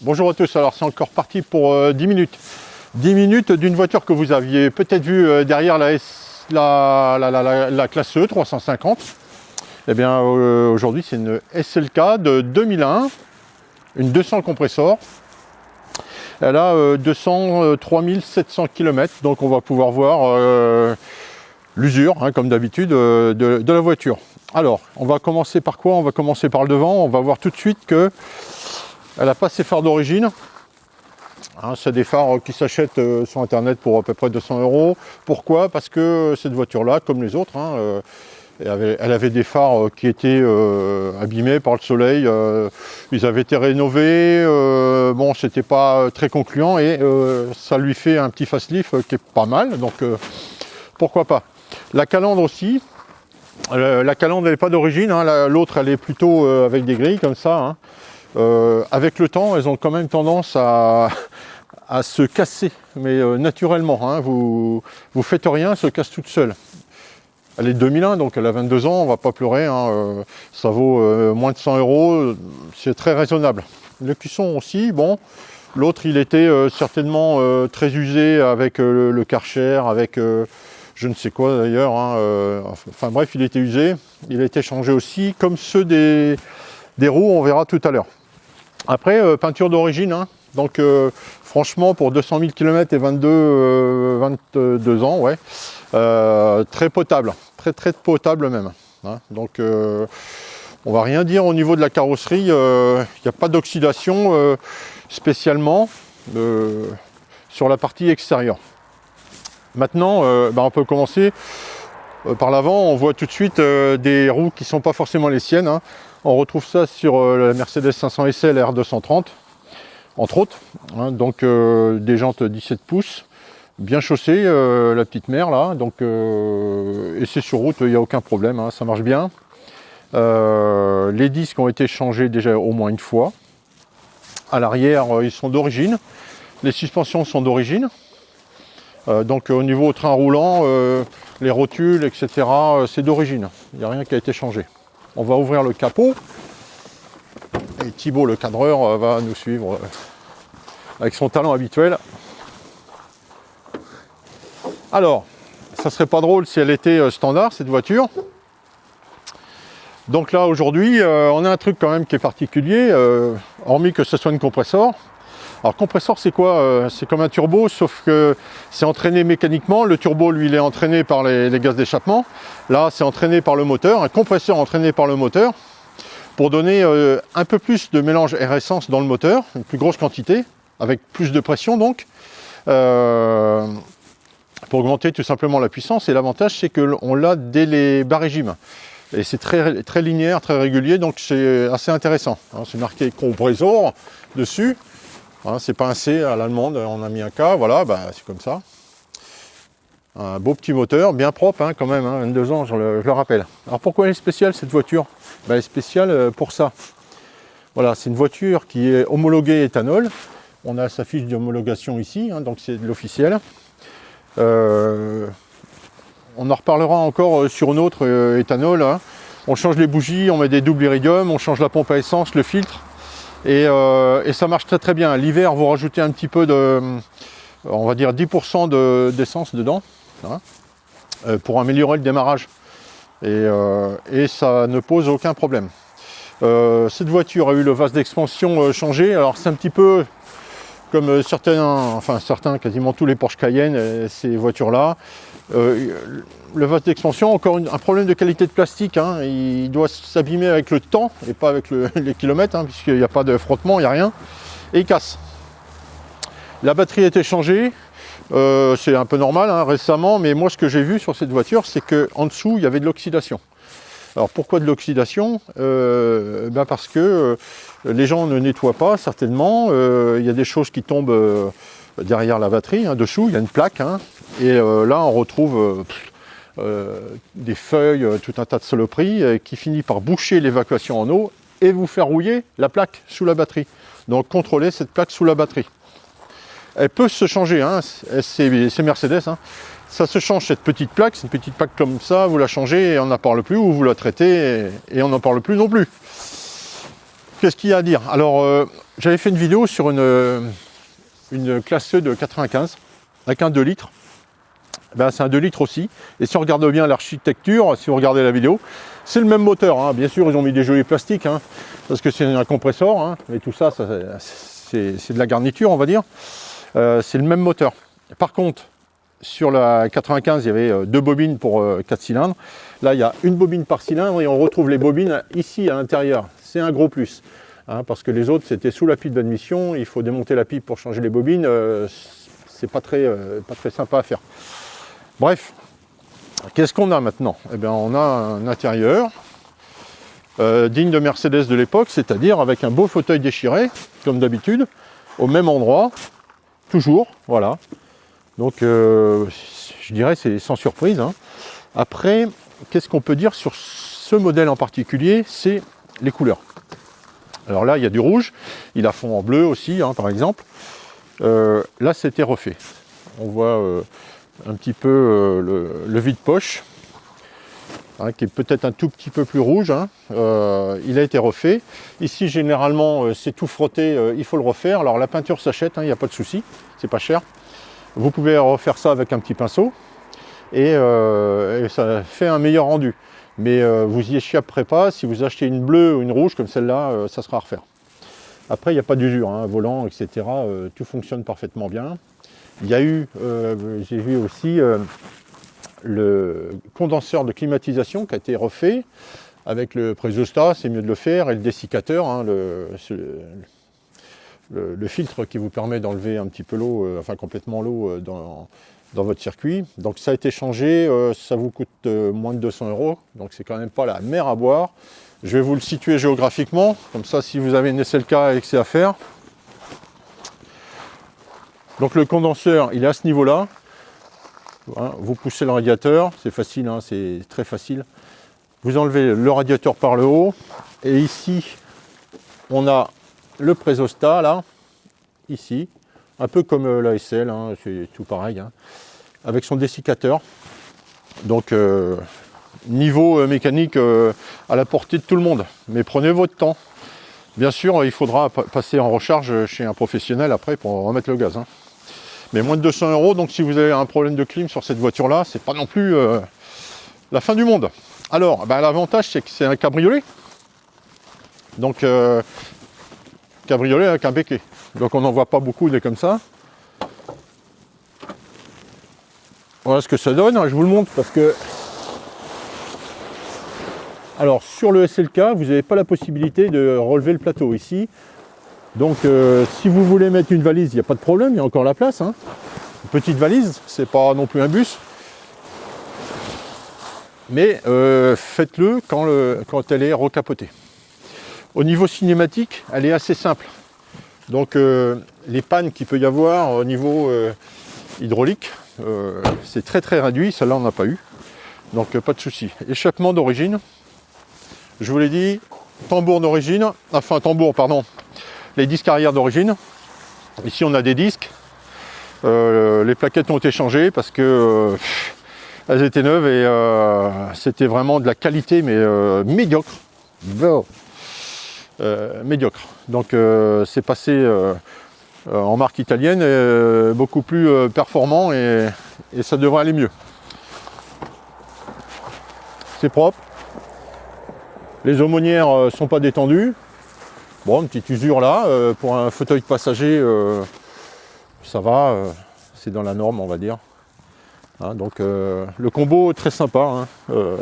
Bonjour à tous, alors c'est encore parti pour 10 minutes. 10 minutes d'une voiture que vous aviez peut-être vue derrière la classe E 350. Eh bien aujourd'hui c'est une SLK de 2001, une 200 compressor. Elle a 203 700 km, donc on va pouvoir voir l'usure, hein, comme d'habitude, de la voiture. Alors, on va commencer par quoi? On va commencer par le devant. On va voir tout de suite que elle n'a pas ses phares d'origine. Hein, c'est des phares qui s'achètent sur internet pour à peu près 200 €. Pourquoi? Parce que cette voiture-là, comme les autres, hein, elle avait des phares qui étaient abîmés par le soleil. Ils avaient été rénovés. Bon, c'était pas très concluant et ça lui fait un petit facelift qui est pas mal. Donc, pourquoi pas? La calandre aussi. La calandre elle n'est pas d'origine, hein. L'autre elle est plutôt avec des grilles comme ça, hein. Avec le temps elles ont quand même tendance à se casser, mais naturellement, hein. Vous faites rien, elle se casse toute seule. Elle est de 2001, donc elle a 22 ans, on va pas pleurer, hein. Ça vaut moins de 100 €, c'est très raisonnable. Le cuisson aussi, bon, l'autre il était certainement très usé avec le Karcher, avec je ne sais quoi d'ailleurs, hein, enfin bref, il était usé, il a été changé aussi, comme ceux des roues, on verra tout à l'heure. Après, peinture d'origine, hein, donc franchement pour 200 000 km et 22 ans, ouais, très potable, très potable même, hein. Donc on va rien dire au niveau de la carrosserie, il n'y a pas d'oxydation spécialement sur la partie extérieure. Maintenant, on peut commencer par l'avant. On voit tout de suite des roues qui ne sont pas forcément les siennes, hein. On retrouve ça sur la Mercedes 500 SL R230, entre autres, hein. Donc des jantes 17 pouces, bien chaussées, la petite mère là. Donc, et c'est sur route, il n'y a aucun problème, hein, ça marche bien. Les disques ont été changés déjà au moins une fois. À l'arrière, ils sont d'origine. Les suspensions sont d'origine. Donc au niveau train roulant, les rotules, etc., c'est d'origine. Il n'y a rien qui a été changé. On va ouvrir le capot. Et Thibaut, le cadreur, va nous suivre avec son talent habituel. Alors, ça serait pas drôle si elle était standard, cette voiture. Donc là, aujourd'hui, on a un truc quand même qui est particulier, hormis que ce soit une compressor. Alors compressor c'est quoi? C'est comme un turbo, sauf que c'est entraîné mécaniquement. Le turbo lui il est entraîné par les gaz d'échappement. Là c'est entraîné par le moteur, un compresseur entraîné par le moteur pour donner un peu plus de mélange air-essence dans le moteur, une plus grosse quantité, avec plus de pression donc, pour augmenter tout simplement la puissance. Et l'avantage c'est qu'on l'a dès les bas régimes. Et c'est très linéaire, très régulier, donc c'est assez intéressant. C'est marqué compressor dessus. Hein, c'est pas un C à l'allemande, on a mis un K, voilà, c'est comme ça. Un beau petit moteur, bien propre, hein, quand même, hein, 22 ans, je le rappelle. Alors pourquoi elle est spéciale cette voiture? Elle est spéciale pour ça. Voilà, c'est une voiture qui est homologuée éthanol. On a sa fiche d'homologation ici, hein, donc c'est de l'officiel. On en reparlera encore sur une autre éthanol, hein. On change les bougies, on met des doubles iridium, on change la pompe à essence, le filtre. Et ça marche très bien. L'hiver, vous rajoutez un petit peu de, on va dire 10% d'essence dedans, hein, pour améliorer le démarrage. Et ça ne pose aucun problème. Cette voiture a eu le vase d'expansion changé. Alors c'est un petit peu comme certains, quasiment tous les Porsche Cayenne, ces voitures-là. Le vase d'expansion, encore un problème de qualité de plastique, hein. Il doit s'abîmer avec le temps et pas avec les kilomètres, hein, puisqu'il n'y a pas de frottement, il n'y a rien, et il casse. La batterie a été changée, c'est un peu normal, hein, récemment, mais moi ce que j'ai vu sur cette voiture, c'est qu'en dessous il y avait de l'oxydation. Alors pourquoi de l'oxydation? Parce que les gens ne nettoient pas certainement, il y a des choses qui tombent derrière la batterie, hein, dessous, il y a une plaque, hein, et là on retrouve des feuilles, tout un tas de saloperies qui finit par boucher l'évacuation en eau et vous faire rouiller la plaque sous la batterie. Donc contrôlez cette plaque sous la batterie. Elle peut se changer, hein, c'est Mercedes, hein. Ça se change cette petite plaque, c'est une petite plaque comme ça, vous la changez et on n'en parle plus, ou vous la traitez et on n'en parle plus non plus. qu'est-ce qu'il y a à dire? Alors, j'avais fait une vidéo sur une classe E de 95 avec un 2 litres. Ben, c'est un 2 litres aussi. Et si on regarde bien l'architecture, si vous regardez la vidéo, c'est le même moteur. Hein. Bien sûr, ils ont mis des jolis plastiques, hein, parce que c'est un compresseur. Hein, mais tout ça, c'est de la garniture, on va dire. C'est le même moteur. Par contre, sur la 95, il y avait 2 bobines pour 4 cylindres. Là, il y a une bobine par cylindre et on retrouve les bobines ici à l'intérieur. C'est un gros plus. Hein, parce que les autres, c'était sous la pipe d'admission. Il faut démonter la pipe pour changer les bobines. C'est pas très sympa à faire. Bref, qu'est-ce qu'on a maintenant? Eh bien, on a un intérieur digne de Mercedes de l'époque, c'est-à-dire avec un beau fauteuil déchiré, comme d'habitude, au même endroit, toujours, voilà. Donc, je dirais c'est sans surprise. Hein. Après, qu'est-ce qu'on peut dire sur ce modèle en particulier? C'est les couleurs. Alors là, il y a du rouge, il a fond en bleu aussi, hein, par exemple. Là, c'était refait. On voit un petit peu le vide-poche, hein, qui est peut-être un tout petit peu plus rouge. Hein. Il a été refait. Ici, généralement, c'est tout frotté, il faut le refaire. Alors la peinture s'achète, hein, il n'y a pas de souci, c'est pas cher. Vous pouvez refaire ça avec un petit pinceau et ça fait un meilleur rendu. Mais vous y échapperez pas. Si vous achetez une bleue ou une rouge comme celle-là, ça sera à refaire. Après, il n'y a pas d'usure, hein, volant, etc. Tout fonctionne parfaitement bien. Il y a eu, j'ai vu aussi le condenseur de climatisation qui a été refait avec le présostat, c'est mieux de le faire, et le dessiccateur, hein, le filtre qui vous permet d'enlever un petit peu l'eau, enfin complètement l'eau dans votre circuit. Donc ça a été changé, ça vous coûte moins de 200 €, donc c'est quand même pas la mer à boire. Je vais vous le situer géographiquement, comme ça si vous avez une SLK et que c'est à faire. Donc le condenseur, il est à ce niveau-là. Vous poussez le radiateur, c'est facile, hein, c'est très facile. Vous enlevez le radiateur par le haut. Et ici, on a le présostat, là, ici. Un peu comme l'ASL, hein, c'est tout pareil. Hein, avec son dessiccateur. Donc, niveau mécanique à la portée de tout le monde. Mais prenez votre temps. Bien sûr, il faudra passer en recharge chez un professionnel après pour remettre le gaz. Hein. Mais moins de 200 €, donc si vous avez un problème de clim sur cette voiture-là, c'est pas non plus la fin du monde. Alors, bah, l'avantage, c'est que c'est un cabriolet. Donc, cabriolet avec un béquet. Donc, on n'en voit pas beaucoup des comme ça. Voilà ce que ça donne. Je vous le montre parce que... Alors, sur le SLK, vous n'avez pas la possibilité de relever le plateau ici. Donc, si vous voulez mettre une valise, il n'y a pas de problème, il y a encore la place. Hein. Une petite valise, c'est pas non plus un bus. Mais faites-le quand elle est recapotée. Au niveau cinématique, elle est assez simple. Donc, les pannes qu'il peut y avoir au niveau hydraulique, c'est très très réduit. Celle-là, on n'a pas eu. Donc, pas de souci. Échappement d'origine. Je vous l'ai dit, tambour d'origine. Enfin, tambour, pardon. Les disques arrière d'origine. Ici on a des disques. Les plaquettes ont été changées parce que elles étaient neuves et c'était vraiment de la qualité mais médiocre. Médiocre. Donc c'est passé en marque italienne beaucoup plus performant et ça devrait aller mieux. C'est propre. Les aumônières ne sont pas détendues. Bon, une petite usure là, pour un fauteuil de passager, ça va, c'est dans la norme on va dire. Hein, donc le combo très sympa, hein,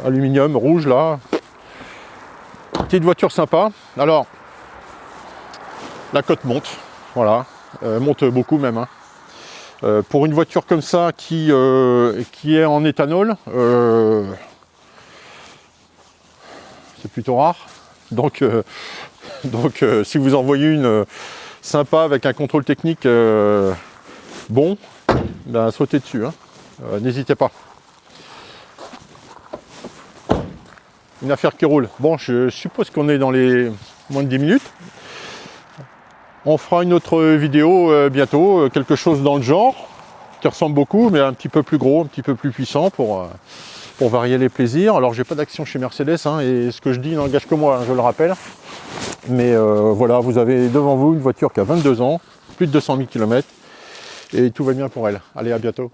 aluminium, rouge là. Petite voiture sympa. Alors, la cote monte, voilà, monte beaucoup même. Hein. Pour une voiture comme ça qui est en éthanol, c'est plutôt rare. Donc si vous en voyez une sympa avec un contrôle technique bon, ben, sautez dessus, hein. N'hésitez pas. Une affaire qui roule. Bon, je suppose qu'on est dans les moins de 10 minutes. On fera une autre vidéo bientôt, quelque chose dans le genre, qui ressemble beaucoup, mais un petit peu plus gros, un petit peu plus puissant pour varier les plaisirs. Alors j'ai pas d'action chez Mercedes, hein, et ce que je dis n'engage que moi, hein, je le rappelle. Mais voilà, vous avez devant vous une voiture qui a 22 ans, plus de 200 000 km, et tout va bien pour elle. Allez, à bientôt.